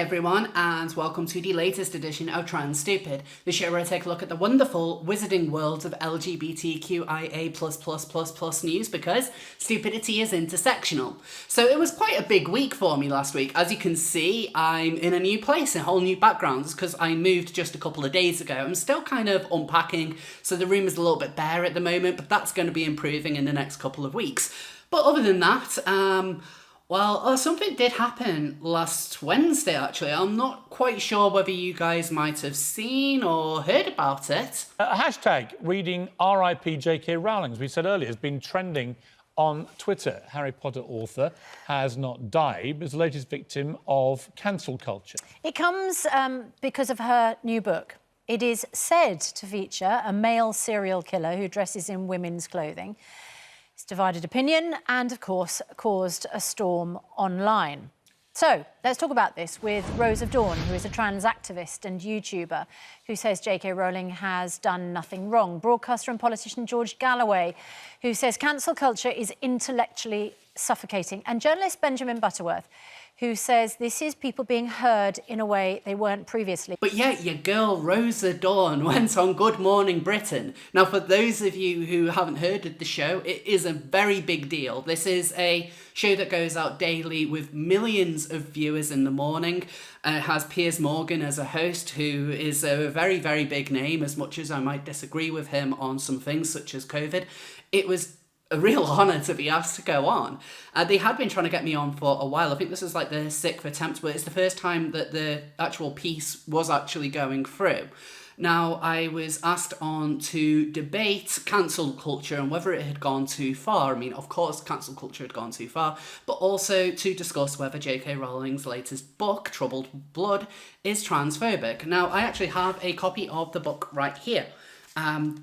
everyone, and welcome to the latest edition of Trans Stupid, the show where I take a look at the wonderful wizarding world of LGBTQIA++++ news, because stupidity is intersectional. So it was quite a big week for me last week. As you can see, I'm in a new place, a whole new background, because I moved just a couple of days ago. I'm still kind of unpacking, so the room is a little bit bare at the moment, but that's going to be improving in the next couple of weeks. But other than that, something did happen last Wednesday, actually. I'm not quite sure whether you guys might have seen or heard about it. A hashtag reading RIP JK Rowling, as we said earlier, has been trending on Twitter. Harry Potter author has not died, but is the latest victim of cancel culture. It comes because of her new book. It is said to feature a male serial killer who dresses in women's clothing. It's divided opinion and, of course, caused a storm online. So, let's talk about this with Rose of Dawn, who is a trans activist and YouTuber who says JK Rowling has done nothing wrong. Broadcaster and politician George Galloway, who says cancel culture is intellectually suffocating. And journalist Benjamin Butterworth, who says this is people being heard in a way they weren't previously. But yet your girl Rose of Dawn went on Good Morning Britain. Now, for those of you who haven't heard of the show, it is a very big deal. This is a show that goes out daily with millions of viewers in the morning. It has Piers Morgan as a host, who is a very, very big name, as much as I might disagree with him on some things such as COVID. It was a real honour to be asked to go on. They had been trying to get me on for a while. I think this is like the 6th attempt, but it's the first time that the actual piece was actually going through. Now, I was asked on to debate cancel culture and whether it had gone too far. I mean, of course, cancel culture had gone too far, but also to discuss whether JK Rowling's latest book, Troubled Blood, is transphobic. Now, I actually have a copy of the book right here.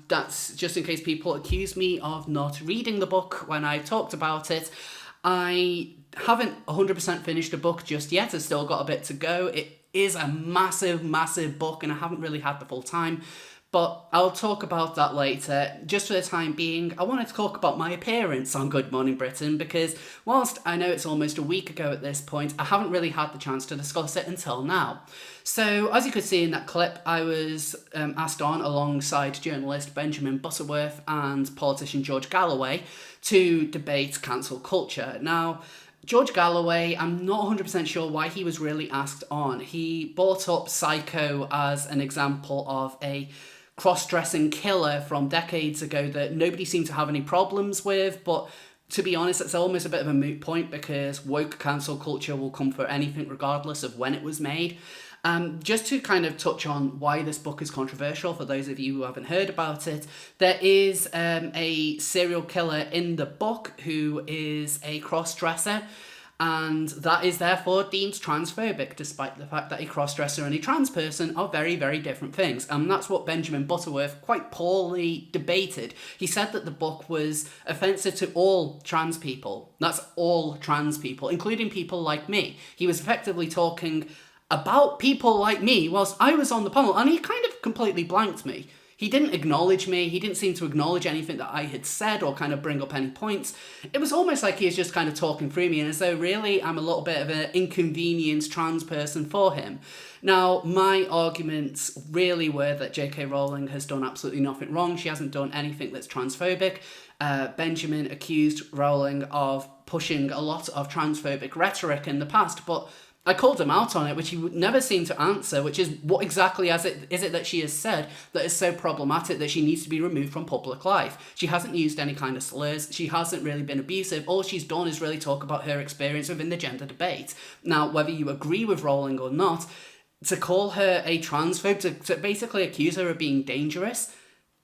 That's just in case people accuse me of not reading the book when I talked about it. I haven't 100% finished the book just yet. I've still got a bit to go. It is a massive, massive book, and I haven't really had the full time. But I'll talk about that later. Just for the time being, I wanted to talk about my appearance on Good Morning Britain, because whilst I know it's almost a week ago at this point, I haven't really had the chance to discuss it until now. So, as you could see in that clip, I was asked on alongside journalist Benjamin Butterworth and politician George Galloway to debate cancel culture. Now, George Galloway, I'm not 100% sure why he was really asked on. He brought up Psycho as an example of a cross-dressing killer from decades ago that nobody seemed to have any problems with, but to be honest, it's almost a bit of a moot point because woke cancel culture will come for anything regardless of when it was made. Just to kind of touch on why this book is controversial, for those of you who haven't heard about it, there is a serial killer in the book who is a cross-dresser, and that is therefore deemed transphobic, despite the fact that a cross-dresser and a trans person are very, very different things. And that's what Benjamin Butterworth quite poorly debated. He said that the book was offensive to all trans people. That's all trans people, including people like me. He was effectively talking about people like me whilst I was on the panel, and he kind of completely blanked me. He didn't acknowledge me. He didn't seem to acknowledge anything that I had said or kind of bring up any points. It was almost like he was just kind of talking through me, and as though really I'm a little bit of an inconvenienced trans person for him. Now, my arguments really were that JK Rowling has done absolutely nothing wrong. She hasn't done anything that's transphobic. Benjamin accused Rowling of pushing a lot of transphobic rhetoric in the past, but I called him out on it, which he would never seem to answer, which is what exactly is it that she has said that is so problematic that she needs to be removed from public life. She hasn't used any kind of slurs. She hasn't really been abusive. All she's done is really talk about her experience within the gender debate. Now, whether you agree with Rowling or not, to call her a transphobe, to basically accuse her of being dangerous,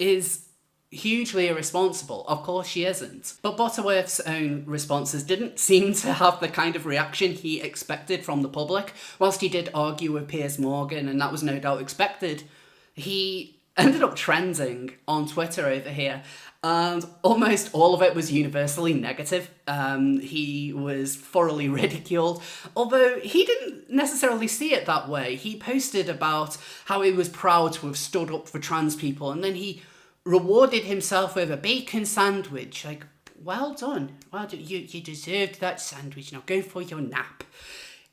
is hugely irresponsible. Of course she isn't. But Butterworth's own responses didn't seem to have the kind of reaction he expected from the public. Whilst he did argue with Piers Morgan, and that was no doubt expected, he ended up trending on Twitter over here, and almost all of it was universally negative. He was thoroughly ridiculed, although he didn't necessarily see it that way. He posted about how he was proud to have stood up for trans people, and then he rewarded himself with a bacon sandwich. Like, well done. Well, you deserved that sandwich. Now go for your nap.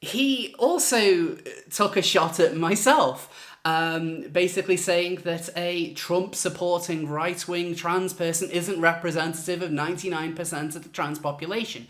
he also took a shot at myself, basically saying that a Trump-supporting right-wing trans person isn't representative of 99% of the trans population.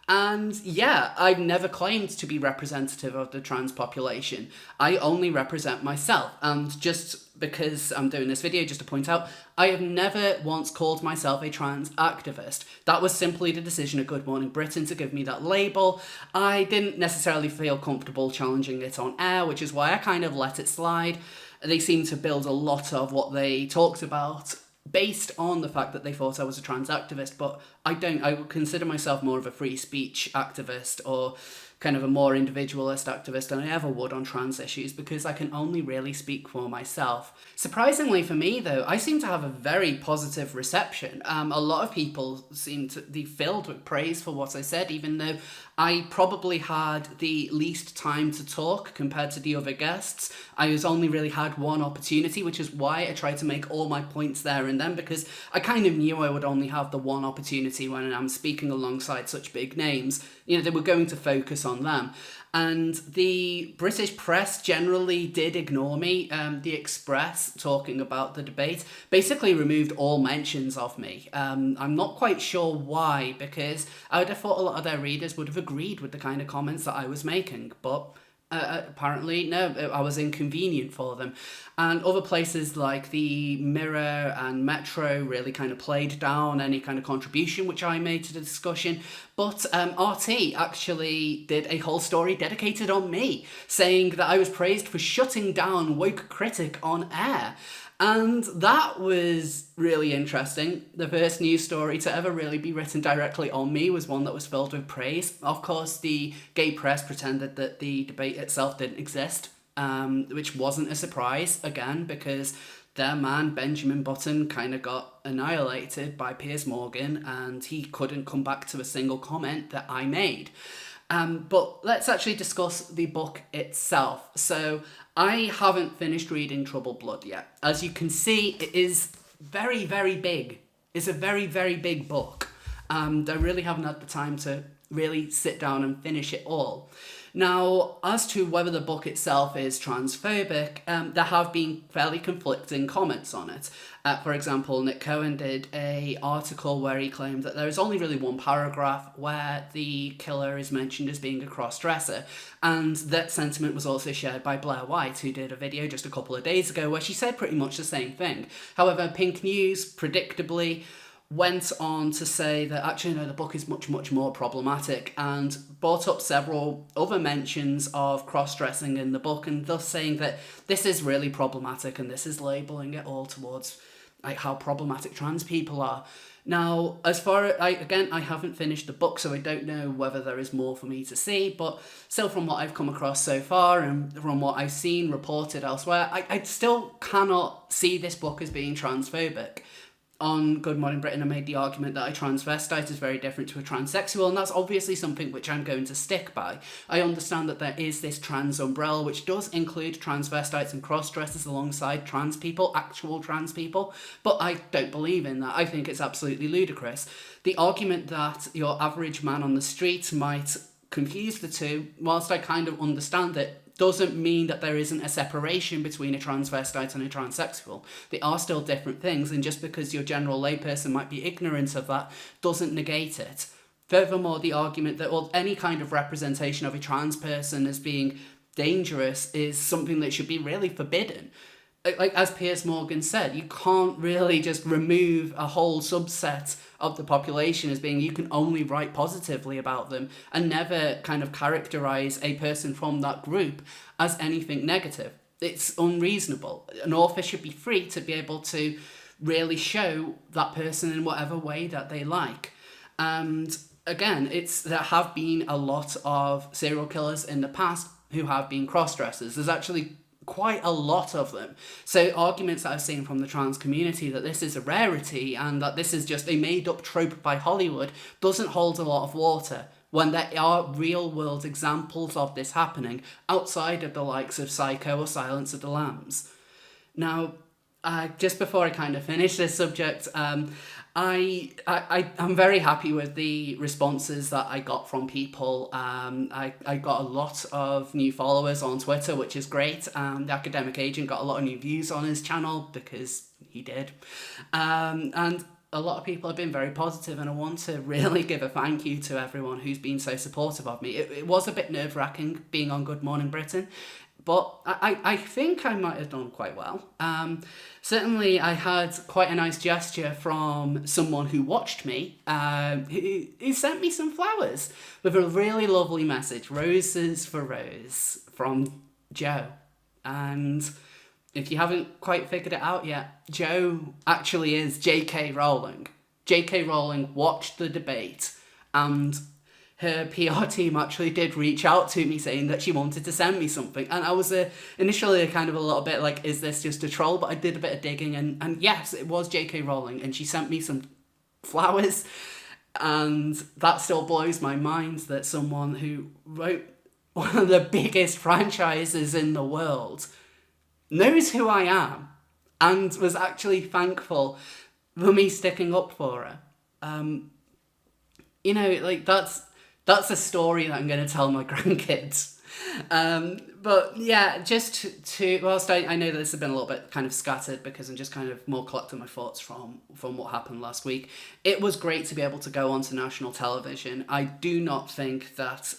And yeah, I've never claimed to be representative of the trans population. I only represent myself. And just because I'm doing this video, just to point out, I have never once called myself a trans activist. That was simply the decision of Good Morning Britain to give me that label. I didn't necessarily feel comfortable challenging it on air, which is why I kind of let it slide. They seem to build a lot of what they talked about based on the fact that they thought I was a trans activist, but I don't. I would consider myself more of a free speech activist, or kind of a more individualist activist than I ever would on trans issues, because I can only really speak for myself. Surprisingly for me, though, I seem to have a very positive reception. A lot of people seem to be filled with praise for what I said, even though I probably had the least time to talk compared to the other guests. I was only really had one opportunity, which is why I tried to make all my points there and then, because I kind of knew I would only have the one opportunity when I'm speaking alongside such big names. You know, they were going to focus on them. And the British press generally did ignore me. The Express, talking about the debate, basically removed all mentions of me. I'm not quite sure why, because I would have thought a lot of their readers would have agreed with the kind of comments that I was making, but apparently no, I was inconvenient for them. And other places like the Mirror and Metro really kind of played down any kind of contribution which I made to the discussion. But RT actually did a whole story dedicated on me, saying that I was praised for shutting down woke critic on air. And that was really interesting. The first news story to ever really be written directly on me was one that was filled with praise. Of course, the gay press pretended that the debate itself didn't exist, which wasn't a surprise, again, because their man, Benjamin Button, kind of got annihilated by Piers Morgan, and he couldn't come back to a single comment that I made. But let's actually discuss the book itself. So I haven't finished reading Troubled Blood yet. As you can see, it is very, very big. It's a very, very big book. I really haven't had the time to really sit down and finish it all. Now, as to whether the book itself is transphobic, there have been fairly conflicting comments on it. For example, Nick Cohen did an article where he claimed that there is only really one paragraph where the killer is mentioned as being a cross-dresser, and that sentiment was also shared by Blaire White, who did a video just a couple of days ago where she said pretty much the same thing. However, Pink News, predictably, went on to say that actually no, the book is much, much more problematic, and brought up several other mentions of cross-dressing in the book, and thus saying that this is really problematic and this is labelling it all towards like how problematic trans people are. Now, as far as I haven't finished the book, so I don't know whether there is more for me to see, but still from what I've come across so far and from what I've seen reported elsewhere, I still cannot see this book as being transphobic. On Good Morning Britain, I made the argument that a transvestite is very different to a transsexual, and that's obviously something which I'm going to stick by. I understand that there is this trans umbrella, which does include transvestites and cross-dressers alongside trans people, actual trans people, but I don't believe in that. I think it's absolutely ludicrous. The argument that your average man on the street might confuse the two, whilst I kind of understand it, doesn't mean that there isn't a separation between a transvestite and a transsexual. They are still different things, and just because your general layperson might be ignorant of that doesn't negate it. Furthermore, the argument that any kind of representation of a trans person as being dangerous is something that should be really forbidden. Like, as Piers Morgan said, you can't really just remove a whole subset of the population as being, you can only write positively about them and never kind of characterise a person from that group as anything negative. It's unreasonable. An author should be free to be able to really show that person in whatever way that they like. And again, there have been a lot of serial killers in the past who have been cross-dressers. There's actually quite a lot of them. So arguments that I've seen from the trans community that this is a rarity and that this is just a made-up trope by Hollywood doesn't hold a lot of water, when there are real-world examples of this happening outside of the likes of Psycho or Silence of the Lambs. Now, just before I kind of finish this subject, I'm very happy with the responses that I got from people. I got a lot of new followers on Twitter, which is great. The Academic Agent got a lot of new views on his channel because he did. And a lot of people have been very positive, and I want to really give a thank you to everyone who's been so supportive of me. It was a bit nerve-wracking being on Good Morning Britain, but I think I might have done quite well. Certainly, I had quite a nice gesture from someone who watched me, who sent me some flowers with a really lovely message, roses for Rose, from Joe. And if you haven't quite figured it out yet, Joe actually is JK Rowling. JK Rowling watched the debate, and her PR team actually did reach out to me saying that she wanted to send me something. And I was initially kind of a little bit like, is this just a troll? But I did a bit of digging, and yes, it was JK Rowling, and she sent me some flowers. And that still blows my mind that someone who wrote one of the biggest franchises in the world knows who I am and was actually thankful for me sticking up for her. You know, like that's a story that I'm going to tell my grandkids. But yeah, just to, whilst I know that this has been a little bit kind of scattered because I'm just kind of more collecting my thoughts from what happened last week, it was great to be able to go onto national television. I do not think that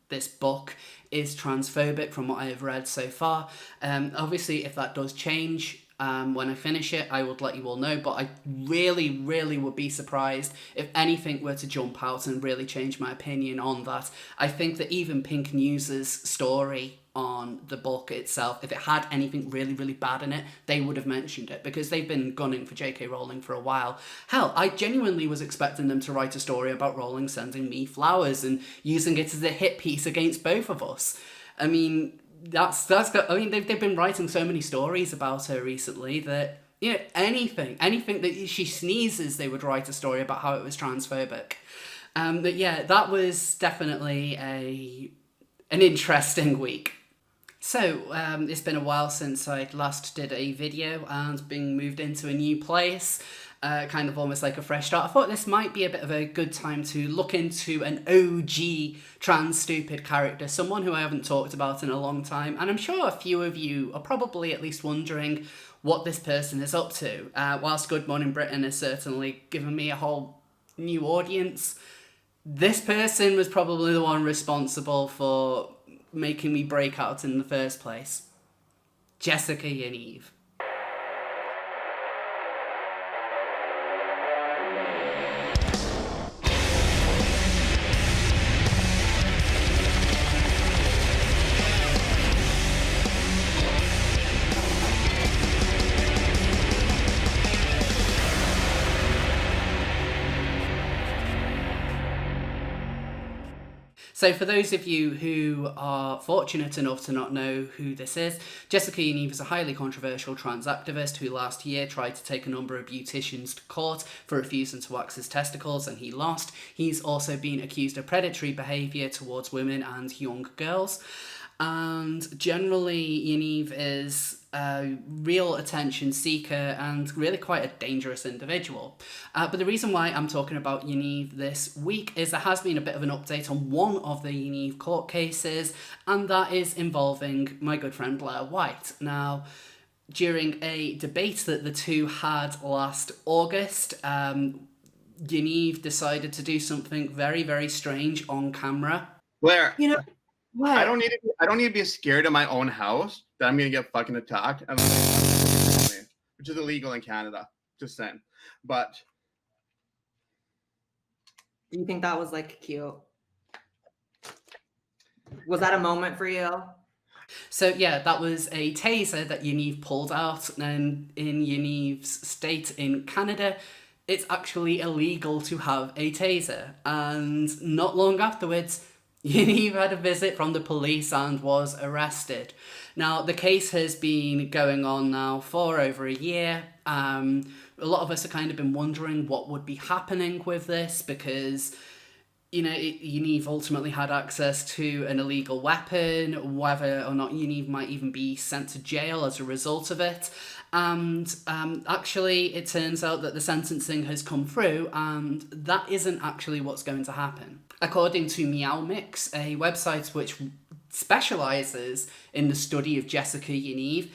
this book is transphobic from what I have read so far. Obviously, if that does change, when I finish it, I would let you all know, but I really, really would be surprised if anything were to jump out and really change my opinion on that. I think that even Pink News's story on the book itself, if it had anything really, really bad in it, they would have mentioned it because they've been gunning for JK Rowling for a while. Hell, I genuinely was expecting them to write a story about Rowling sending me flowers and using it as a hit piece against both of us. I mean, that's got, I mean, they've been writing so many stories about her recently that, you know, anything that she sneezes, they would write a story about how it was transphobic. But yeah, that was definitely an interesting week. So, it's been a while since I last did a video and being moved into a new place, kind of almost like a fresh start. I thought this might be a bit of a good time to look into an OG trans stupid character, someone who I haven't talked about in a long time, and I'm sure a few of you are probably at least wondering what this person is up to, whilst Good Morning Britain has certainly given me a whole new audience. This person was probably the one responsible for making me break out in the first place. Jessica Yaniv. So for those of you who are fortunate enough to not know who this is, Jessica Yaniv is a highly controversial trans activist who last year tried to take a number of beauticians to court for refusing to wax his testicles, and he lost. He's also been accused of predatory behaviour towards women and young girls. And generally, Yaniv is a real attention seeker and really quite a dangerous individual. But the reason why I'm talking about Yaniv this week is there has been a bit of an update on one of the Yaniv court cases, and that is involving my good friend Blaire White. Now, during a debate that the two had last August, Yaniv decided to do something very, very strange on camera. Blaire, You know, what? I don't need to be scared of my own house that I'm gonna get fucking attacked, which is illegal in Canada. Just saying. But Do you think that was like cute? Was that a moment for you? So yeah, that was a taser that Yaniv pulled out, and in Yaniv's state in Canada, it's actually illegal to have a taser. And not long afterwards, Yaniv had a visit from the police and was arrested. Now, the case has been going on now for over a year. A lot of us have kind of been wondering what would be happening with this because, Yaniv ultimately had access to an illegal weapon, whether or not Yaniv might even be sent to jail as a result of it. And actually, it turns out that the sentencing has come through, and that isn't actually what's going to happen. According to Meow Mix, a website which specialises in the study of Jessica Yaniv,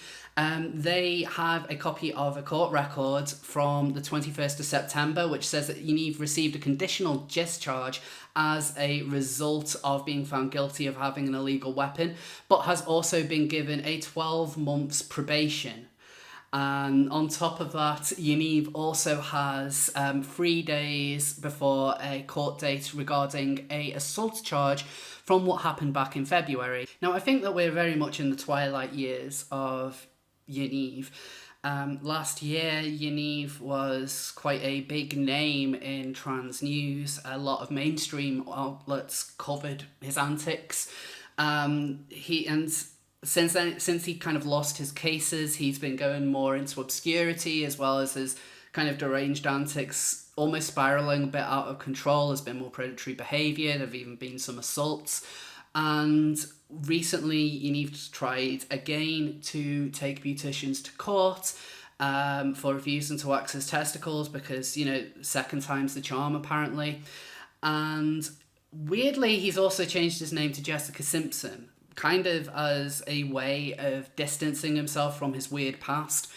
they have a copy of a court record from the 21st of September, which says that Yaniv received a conditional discharge as a result of being found guilty of having an illegal weapon, but has also been given a 12 months probation. And on top of that, Yaniv also has 3 days before a court date regarding a assault charge from what happened back in February. Now, I think that we're very much in the twilight years of Yaniv. Last year, Yaniv was quite a big name in trans news. A lot of mainstream outlets covered his antics. Since he kind of lost his cases, he's been going more into obscurity, as well as his kind of deranged antics, almost spiraling a bit out of control. There's been more predatory behaviour, there have even been some assaults. And recently, Yaniv tried again to take beauticians to court for refusing to wax his testicles because, second time's the charm, apparently. And weirdly, he's also changed his name to Jessica Simpson, kind of as a way of distancing himself from his weird past.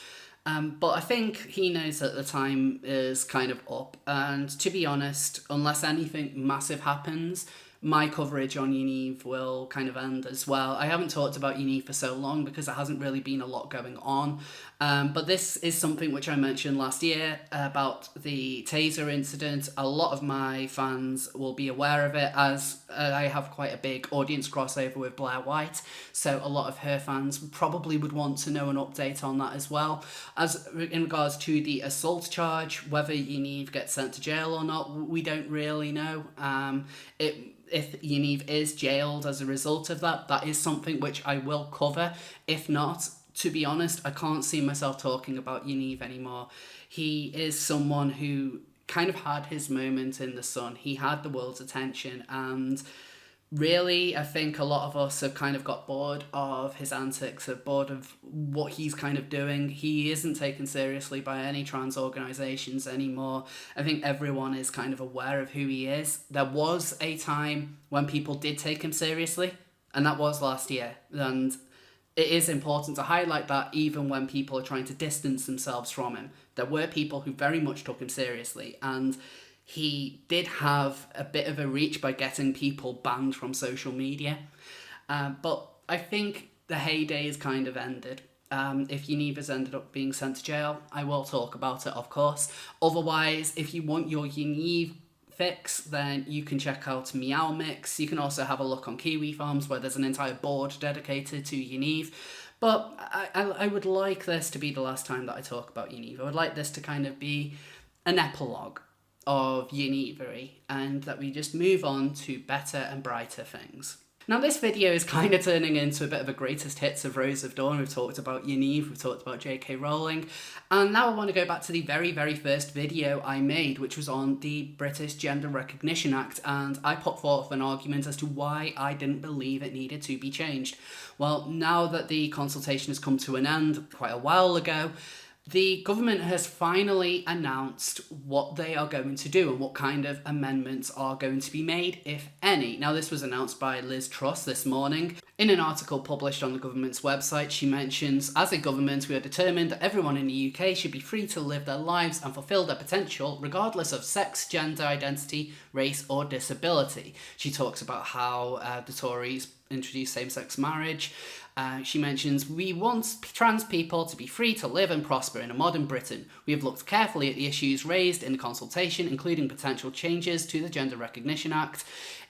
But I think he knows that the time is kind of up. And to be honest, unless anything massive happens, my coverage on Yaniv will kind of end as well. I haven't talked about Yaniv for so long because there hasn't really been a lot going on. But this is something which I mentioned last year about the taser incident. A lot of my fans will be aware of it, as I have quite a big audience crossover with Blaire White. So a lot of her fans probably would want to know an update on that as well. As in regards to the assault charge, whether Yaniv gets sent to jail or not, we don't really know. If Yaniv is jailed as a result of that, that is something which I will cover. If not, to be honest, I can't see myself talking about Yaniv anymore. He is someone who kind of had his moment in the sun. He had the world's attention, and really, I think a lot of us have kind of got bored of his antics, are bored of what he's kind of doing. He isn't taken seriously by any trans organisations anymore. I think everyone is kind of aware of who he is. There was a time when people did take him seriously, and that was last year. And it is important to highlight that even when people are trying to distance themselves from him. There were people who very much took him seriously, and he did have a bit of a reach by getting people banned from social media. But I think the heyday is kind of ended. If Yaniv has ended up being sent to jail, I will talk about it, of course. Otherwise, if you want your Yaniv fix, then you can check out Meow Mix. You can also have a look on Kiwi Farms, where there's an entire board dedicated to Yaniv. But I would like this to be the last time that I talk about Yaniv. I would like this to kind of be an epilogue of Yanivery, and that we just move on to better and brighter things. Now, this video is kind of turning into a bit of a greatest hits of Rose of Dawn. We've talked about Yaniv, we've talked about JK Rowling, and now I want to go back to the very, very first video I made, which was on the British Gender Recognition Act, and I put forth an argument as to why I didn't believe it needed to be changed. Well, now that the consultation has come to an end quite a while ago, the government has finally announced what they are going to do and what kind of amendments are going to be made, if any. Now, this was announced by Liz Truss this morning. In an article published on the government's website, she mentions, as a government, we are determined that everyone in the UK should be free to live their lives and fulfil their potential, regardless of sex, gender identity, race, or disability. She talks about how the Tories introduced same-sex marriage. She mentions, we want trans people to be free to live and prosper in a modern Britain. We have looked carefully at the issues raised in the consultation, including potential changes to the Gender Recognition Act.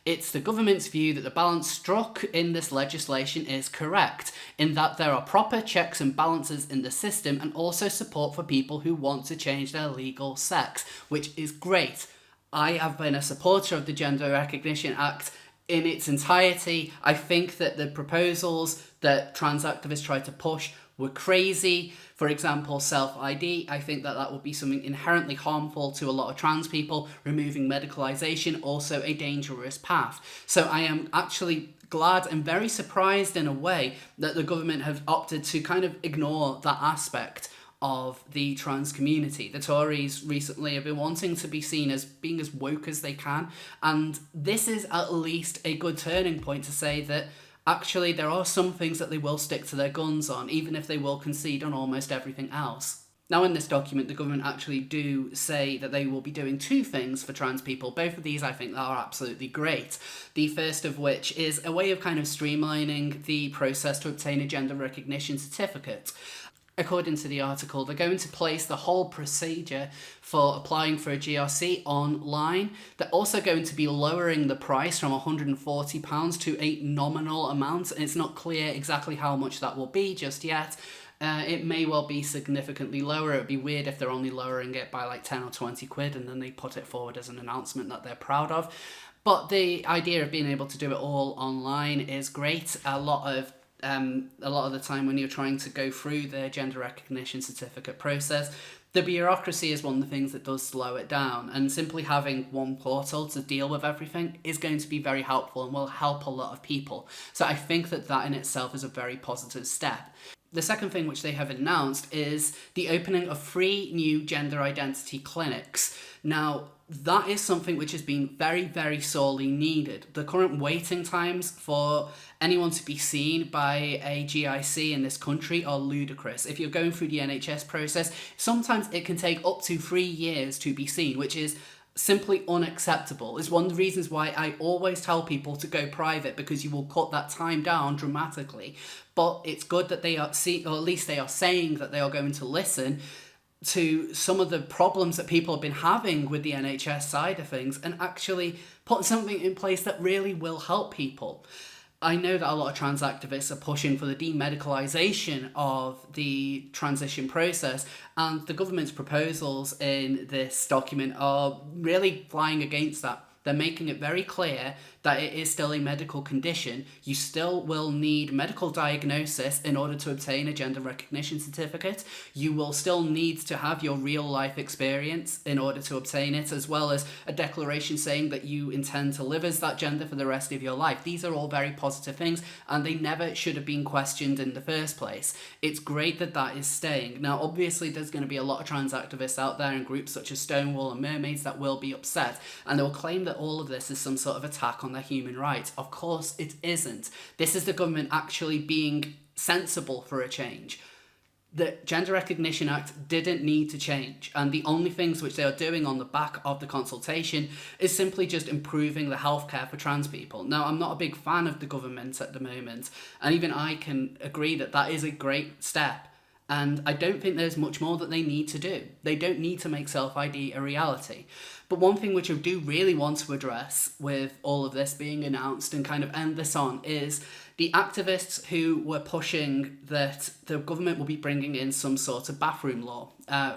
It's the government's view that the balance struck in this legislation is correct, in that there are proper checks and balances in the system and also support for people who want to change their legal sex, which is great. I have been a supporter of the Gender Recognition Act in its entirety. I think that the proposals that trans activists tried to push were crazy. For example, self-ID, I think that would be something inherently harmful to a lot of trans people. Removing medicalisation, also a dangerous path. So I am actually glad and very surprised in a way that the government have opted to kind of ignore that aspect of the trans community. The Tories recently have been wanting to be seen as being as woke as they can, and this is at least a good turning point to say that actually there are some things that they will stick to their guns on, even if they will concede on almost everything else. Now, in this document, the government actually do say that they will be doing two things for trans people. Both of these I think are absolutely great. The first of which is a way of kind of streamlining the process to obtain a gender recognition certificate. According to the article, they're going to place the whole procedure for applying for a GRC online. They're also going to be lowering the price from £140 to a nominal amount, and it's not clear exactly how much that will be just yet. It may well be significantly lower. It would be weird if they're only lowering it by like 10 or 20 quid and then they put it forward as an announcement that they're proud of. But the idea of being able to do it all online is great. A lot of the time when you're trying to go through the gender recognition certificate process, the bureaucracy is one of the things that does slow it down, and simply having one portal to deal with everything is going to be very helpful and will help a lot of people. So I think that in itself is a very positive step. The second thing which they have announced is the opening of 3 new gender identity clinics. Now, that is something which has been very, very sorely needed. The current waiting times for anyone to be seen by a GIC in this country are ludicrous. If you're going through the NHS process, sometimes it can take up to 3 years to be seen, which is simply unacceptable. It's one of the reasons why I always tell people to go private, because you will cut that time down dramatically. But it's good that they are or at least they are saying that they are going to listen to some of the problems that people have been having with the NHS side of things and actually put something in place that really will help people. I know that a lot of trans activists are pushing for the demedicalisation of the transition process, and the government's proposals in this document are really flying against that. They're making it very clear that it is still a medical condition. You still will need medical diagnosis in order to obtain a gender recognition certificate. You will still need to have your real life experience in order to obtain it, as well as a declaration saying that you intend to live as that gender for the rest of your life. These are all very positive things, and they never should have been questioned in the first place. It's great that that is staying. Now, obviously, there's going to be a lot of trans activists out there in groups such as Stonewall and Mermaids that will be upset, and they will claim that all of this is some sort of attack on their human rights. Of course it isn't. This is the government actually being sensible for a change. The Gender Recognition Act didn't need to change, and the only things which they are doing on the back of the consultation is simply just improving the healthcare for trans people. Now, I'm not a big fan of the government at the moment, and even I can agree that that is a great step. And I don't think there's much more that they need to do. They don't need to make self-ID a reality. But one thing which I do really want to address with all of this being announced and kind of end this on is the activists who were pushing that the government will be bringing in some sort of bathroom law.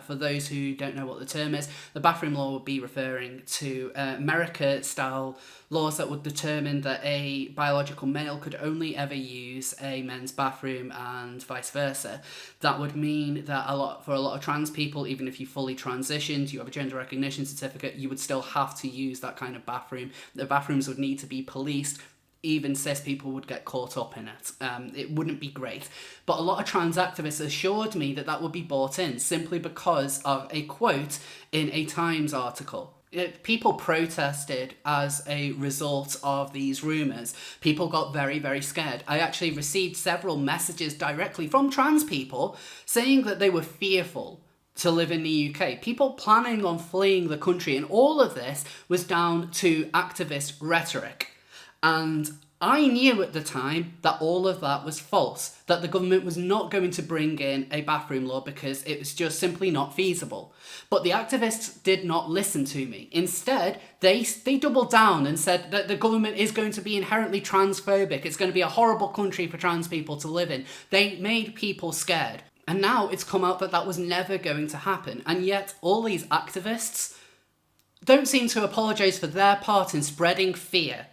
For those who don't know what the term is, the bathroom law would be referring to America-style laws that would determine that a biological male could only ever use a men's bathroom and vice versa. That would mean that for a lot of trans people, even if you fully transitioned, you have a gender recognition certificate, you would still have to use that kind of bathroom. The bathrooms would need to be policed. Even cis people would get caught up in it. It wouldn't be great. But a lot of trans activists assured me that that would be bought in simply because of a quote in a Times article. People protested as a result of these rumours. People got very, very scared. I actually received several messages directly from trans people saying that they were fearful to live in the UK. People planning on fleeing the country, and all of this was down to activist rhetoric. And I knew at the time that all of that was false, that the government was not going to bring in a bathroom law because it was just simply not feasible. But the activists did not listen to me. Instead, they doubled down and said that the government is going to be inherently transphobic. It's going to be a horrible country for trans people to live in. They made people scared. And now it's come out that that was never going to happen. And yet all these activists don't seem to apologise for their part in spreading fear.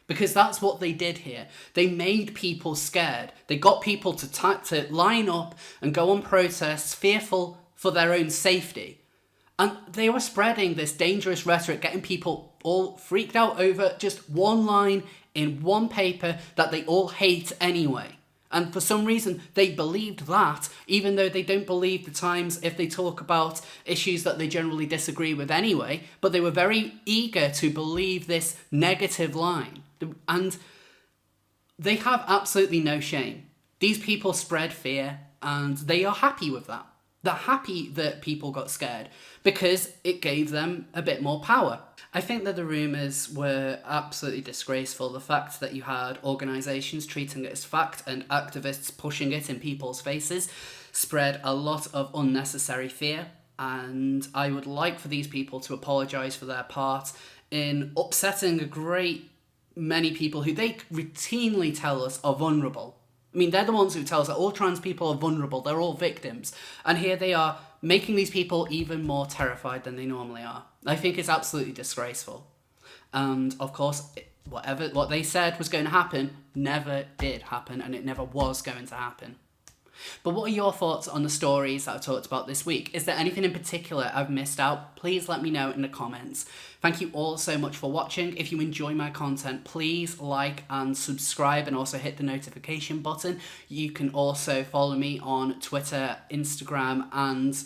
Because that's what they did here. They made people scared. They got people to line up and go on protests, fearful for their own safety. And they were spreading this dangerous rhetoric, getting people all freaked out over just one line in one paper that they all hate anyway. And for some reason, they believed that, even though they don't believe the Times if they talk about issues that they generally disagree with anyway. But they were very eager to believe this negative line. And they have absolutely no shame. These people spread fear, and they are happy with that. They're happy that people got scared because it gave them a bit more power. I think that the rumours were absolutely disgraceful. The fact that you had organisations treating it as fact and activists pushing it in people's faces spread a lot of unnecessary fear. And I would like for these people to apologise for their part in upsetting a great many people who they routinely tell us are vulnerable. I mean, they're the ones who tell us that all trans people are vulnerable, they're all victims. And here they are, making these people even more terrified than they normally are. I think it's absolutely disgraceful. And, of course, what they said was going to happen never did happen, and it never was going to happen. But what are your thoughts on the stories that I've talked about this week? Is there anything in particular I've missed out? Please let me know in the comments. Thank you all so much for watching. If you enjoy my content, please like and subscribe and also hit the notification button. You can also follow me on Twitter, Instagram and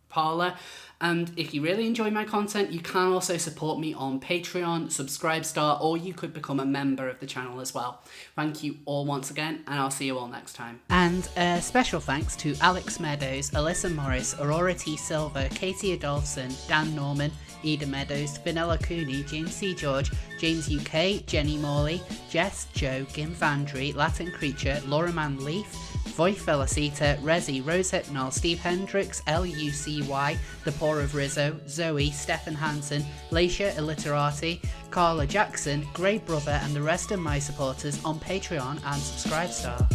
Parler. And if you really enjoy my content, you can also support me on Patreon, Subscribestar, or you could become a member of the channel as well. Thank you all once again, and I'll see you all next time. And a special thanks to Alex Meadows, Alyssa Morris, Aurora T. Silver, Katie Adolphson, Dan Norman, Eda Meadows, Vanilla Cooney, James C. George, James UK, Jenny Morley, Jess, Joe, Gim Vandry, Latin Creature, Laura Mann Leaf, Voy Felicita, Rezi, Rose Hypnol, Steve Hendricks, Lucy, The Poor of Rizzo, Zoe, Stefan Hansen, Laisha Illiterati, Carla Jackson, Grey Brother and the rest of my supporters on Patreon and Subscribestar.